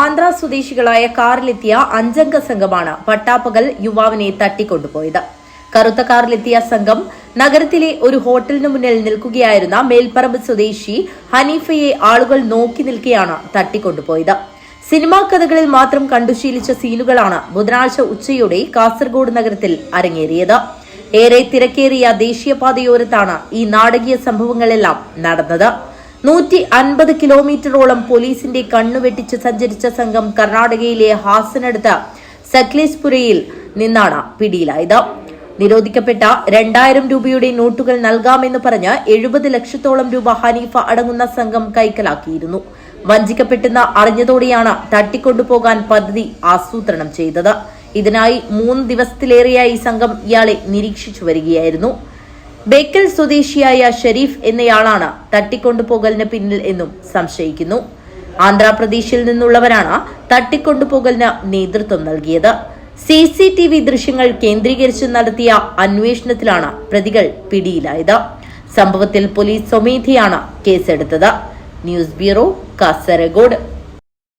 ആന്ധ്ര സ്വദേശികളായ കാറിലെത്തിയ 5 സംഘമാണ് പട്ടാപ്പകൽ യുവാവിനെ തട്ടിക്കൊണ്ടുപോയത്. കറുത്ത കാറിലെത്തിയ സംഘം നഗരത്തിലെ ഒരു ഹോട്ടലിനു മുന്നിൽ നിൽക്കുകയായിരുന്ന മേൽപ്പറമ്പ് സ്വദേശി ഹനീഫയെ ആളുകൾ നോക്കി നിൽക്കെയാണ് തട്ടിക്കൊണ്ടുപോയത്. സിനിമാ കഥകളിൽ മാത്രം കണ്ടുശീലിച്ച സീനുകളാണ് ബുധനാഴ്ച ഉച്ചയോടെ കാസർഗോഡ് നഗരത്തിൽ അരങ്ങേറിയത്. ഏറെ തിരക്കേറിയ ദേശീയപാതയോരത്താണ് ഈ നാടകീയ സംഭവങ്ങളെല്ലാം നടന്നത്. 150 കിലോമീറ്ററോളം പോലീസിന്റെ കണ്ണുവെട്ടിച്ച് സഞ്ചരിച്ച സംഘം കർണാടകയിലെ ഹാസനടുത്ത സക്ലേസ്പുരയിൽ നിന്നാണ് പിടിയിലായത്. നിരോധിക്കപ്പെട്ട 2000 രൂപയുടെ നോട്ടുകൾ നൽകാമെന്ന് പറഞ്ഞ് 70 ലക്ഷത്തോളം രൂപ ഹനീഫ അടങ്ങുന്ന സംഘം കൈക്കലാക്കിയിരുന്നു. വഞ്ചിക്കപ്പെട്ടെന്ന് അറിഞ്ഞതോടെയാണ് തട്ടിക്കൊണ്ടുപോകാൻ പദ്ധതി ആസൂത്രണം ചെയ്തത്. ഇതിനായി 3 ദിവസത്തിലേറെയായി സംഘം ഇയാളെ നിരീക്ഷിച്ചു വരികയായിരുന്നു. ബേക്കൽ സ്വദേശിയായ ഷെരീഫ് എന്നയാളാണ് തട്ടിക്കൊണ്ടുപോകലിന് പിന്നിൽ എന്നും സംശയിക്കുന്നു. ആന്ധ്രാപ്രദേശിൽ നിന്നുള്ളവരാണ് തട്ടിക്കൊണ്ടുപോകലിന് നേതൃത്വം നൽകിയത്. CCTV ദൃശ്യങ്ങൾ കേന്ദ്രീകരിച്ച് നടത്തിയ അന്വേഷണത്തിലാണ് പ്രതികൾ പിടിയിലായത്. സംഭവത്തിൽ പോലീസ് സ്വമേധയാണ് കേസെടുത്തത്. News bureau, Kasaragod.